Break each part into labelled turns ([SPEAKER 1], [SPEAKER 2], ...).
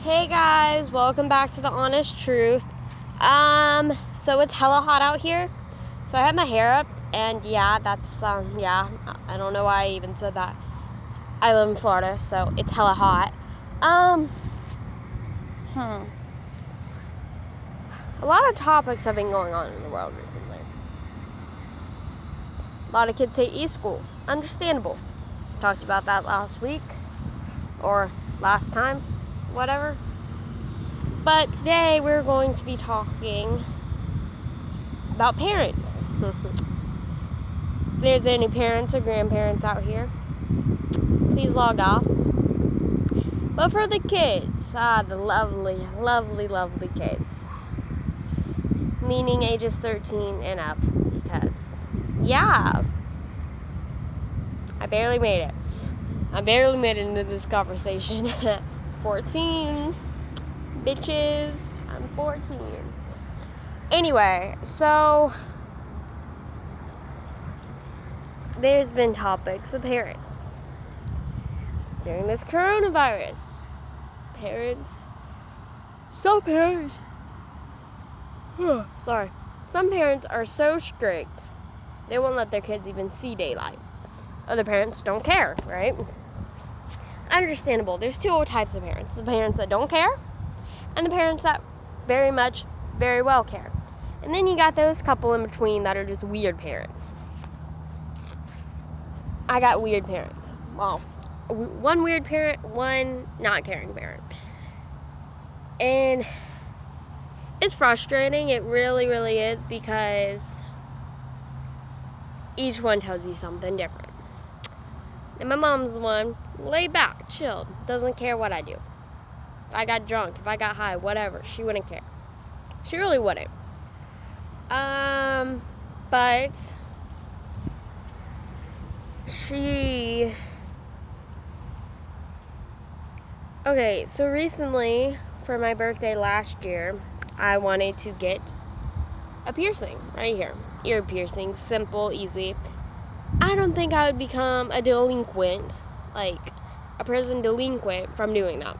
[SPEAKER 1] Hey guys, welcome back to The Honest Truth. So it's hella hot out here. So I have my hair up, and yeah, I don't know why I even said that. I live in Florida, so it's hella hot. A lot of topics have been going on in the world recently. A lot of kids hate e-school. Understandable. Talked about that last week, or last time, whatever. But today we're going to be talking about parents. If there's any parents or grandparents out here, please log off. But for the kids, the lovely, lovely, lovely kids, meaning ages 13 and up, because, yeah, I barely made it. I barely made it into this conversation. 14. Bitches, I'm 14. Anyway, so there's been topics of parents during this coronavirus. Some parents are so strict they won't let their kids even see daylight. Other parents don't care, right? Understandable. There's two types of parents: the parents that don't care, and the parents that very well care. And then you got those couple in between that are just weird parents. I got weird parents. Well, one weird parent, one not caring parent. And it's frustrating. It really, really is, because each one tells you something different. And my mom's the one, laid back, chilled, doesn't care what I do. If I got drunk, if I got high, whatever, she wouldn't care. She really wouldn't. But okay, so recently, for my birthday last year, I wanted to get a piercing right here. Ear piercing, simple, easy. I don't think I would become a delinquent, like a prison delinquent, from doing that.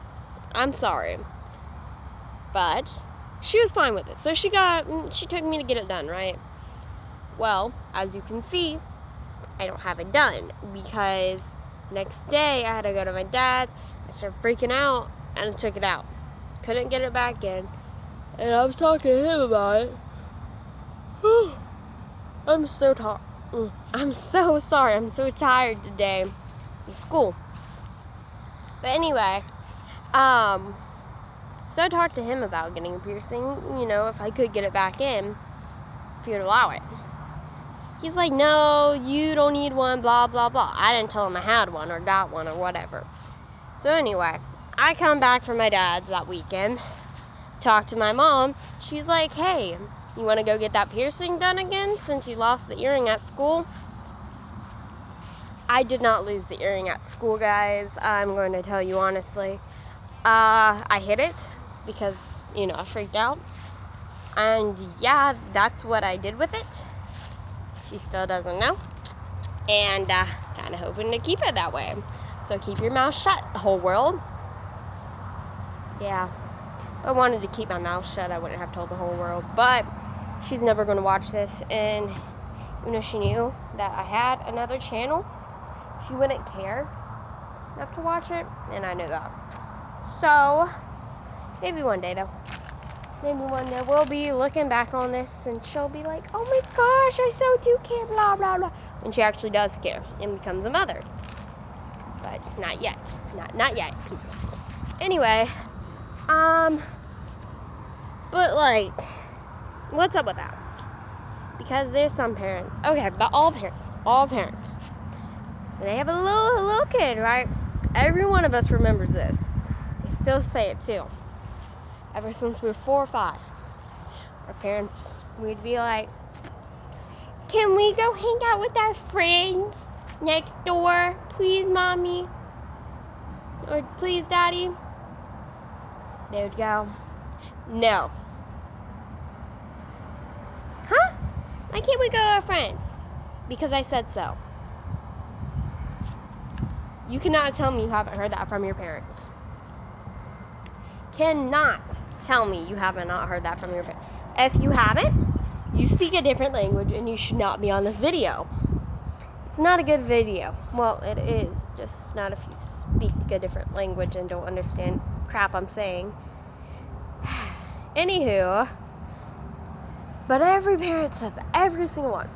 [SPEAKER 1] I'm sorry. But she was fine with it. So she took me to get it done, right? Well, as you can see, I don't have it done, because next day I had to go to my dad. I started freaking out and took it out. Couldn't get it back in. And I was talking to him about it. I'm so sorry. I'm so tired today from school. But anyway, so I talked to him about getting a piercing, if I could get it back in, if he would allow it. He's like, no, you don't need one, blah, blah, blah. I didn't tell him I had one or got one or whatever. So anyway, I come back from my dad's that weekend, talk to my mom. She's like, hey, you want to go get that piercing done again since you lost the earring at school? I did not lose the earring at school, guys. I'm going to tell you honestly. I hid it because, I freaked out. And yeah, that's what I did with it. She still doesn't know. And kind of hoping to keep it that way. So keep your mouth shut, the whole world. Yeah. If I wanted to keep my mouth shut, I wouldn't have told the whole world. But she's never going to watch this. And she knew that I had another channel, she wouldn't care enough to watch it. And I knew that. So, maybe one day, though. Maybe one day we'll be looking back on this and she'll be like, oh my gosh, I so do care, blah, blah, blah. When she actually does care and becomes a mother. But not yet. Not yet. Anyway, but like, what's up with that? Because there's some parents, okay, but all parents, when they have a little kid, right? Every one of us remembers this. We still say it too. Ever since we were 4 or 5, our parents, we'd be like, can we go hang out with our friends next door? Please, mommy. Or please, daddy. They would go, no. Huh? Why can't we go with our friends? Because I said so. You cannot tell me you haven't heard that from your parents. cannot tell me you have not heard that from your parents. If you haven't, you speak a different language and you should not be on this video. It's not a good video. Well, it is, just not if you speak a different language and don't understand crap I'm saying. Anywho, but every parent says that, every single one.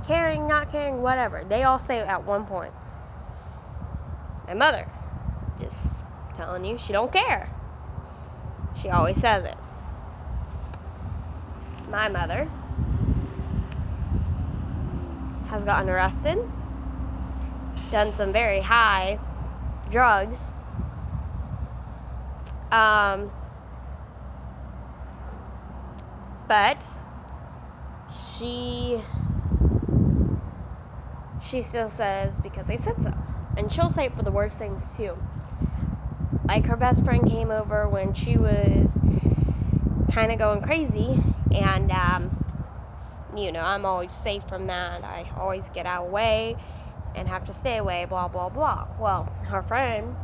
[SPEAKER 1] Caring, not caring, whatever. They all say it at one point. My mother, just telling you, she don't care. She always says it. My mother has gotten arrested, done some very high drugs, but she still says because they said so. And she'll say it for the worst things too. Like her best friend came over when she was kind of going crazy, and I'm always safe from that. I always get out away and have to stay away, blah blah blah. Well, her friend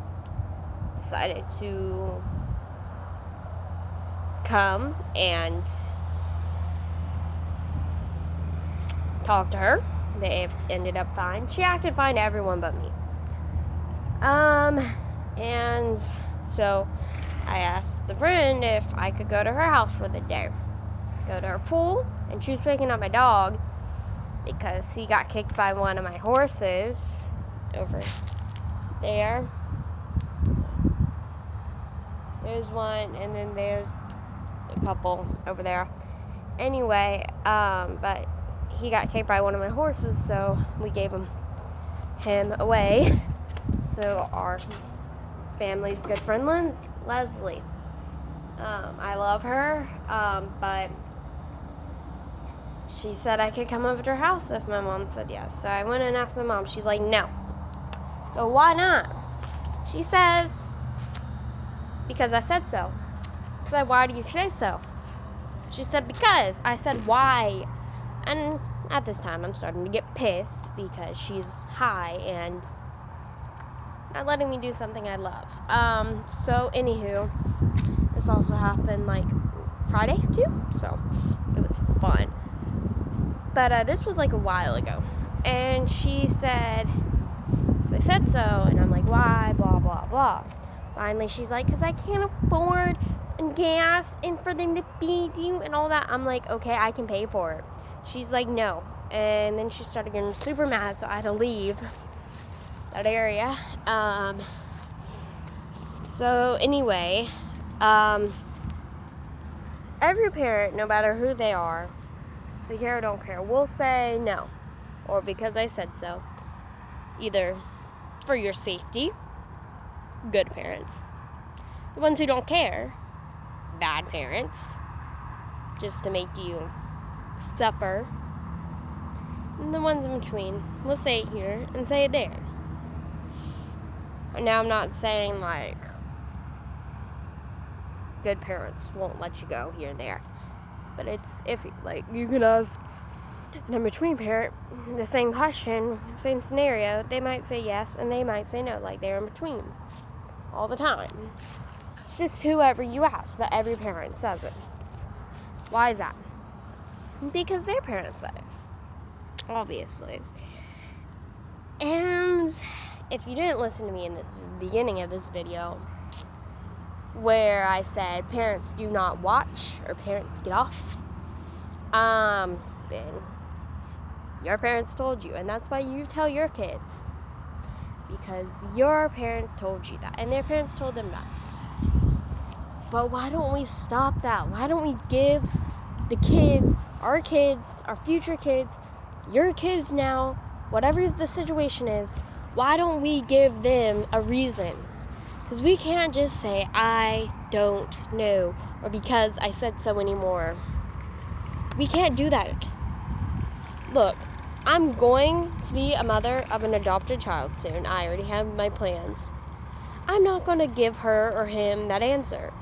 [SPEAKER 1] decided to come and talk to her. They ended up fine. She acted fine to everyone but me. And so I asked the friend if I could go to her house for the day. Go to her pool, and she was picking up my dog because he got kicked by one of my horses over there. There's one, and then there's a couple over there. Anyway, but he got kicked by one of my horses, so we gave him away. So our family's good friend Leslie. I love her, but she said I could come over to her house if my mom said yes. So I went and asked my mom. She's like, no. So why not? She says, because I said so. I said, why do you say so? She said, because. I said, why? And at this time, I'm starting to get pissed because she's high and not letting me do something I love. So anywho, this also happened like Friday too, so it was fun. But this was like a while ago, and she said, they said so, and I'm like, why, blah blah blah. Finally, she's like, because I can't afford gas and for them to feed you and all that. I'm like, okay, I can pay for it. She's like, no. And then she started getting super mad, so I had to leave that area. So anyway, every parent, no matter who they are, if they care or don't care, will say no, or because I said so. Either for your safety, good parents. The ones who don't care, bad parents, just to make you suffer. And the ones in between will say it here and say it there. And now I'm not saying like good parents won't let you go here and there, but it's iffy. Like you can ask an in-between parent the same question, same scenario, they might say yes and they might say no, like they're in between all the time. It's just whoever you ask, but every parent says it. Why is that? Because their parents said it, obviously. And if you didn't listen to me in this beginning of this video, where I said parents do not watch or parents get off, then your parents told you, and that's why you tell your kids, because your parents told you that, and their parents told them that. But why don't we stop that? Why don't we give the kids, our future kids, your kids now, whatever the situation is, why don't we give them a reason? Because we can't just say, I don't know, or because I said so anymore. We can't do that. Look, I'm going to be a mother of an adopted child soon. I already have my plans. I'm not going to give her or him that answer,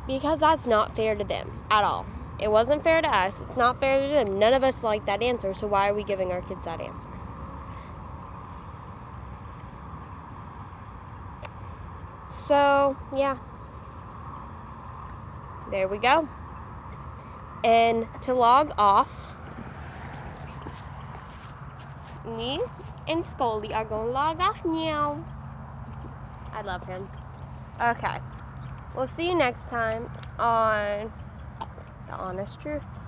[SPEAKER 1] because that's not fair to them at all. It wasn't fair to us. It's not fair to them. None of us like that answer, so why are we giving our kids that answer? So, yeah. There we go. And to log off, me and Scully are gonna log off now. I love him. Okay. We'll see you next time on The Honest Truth.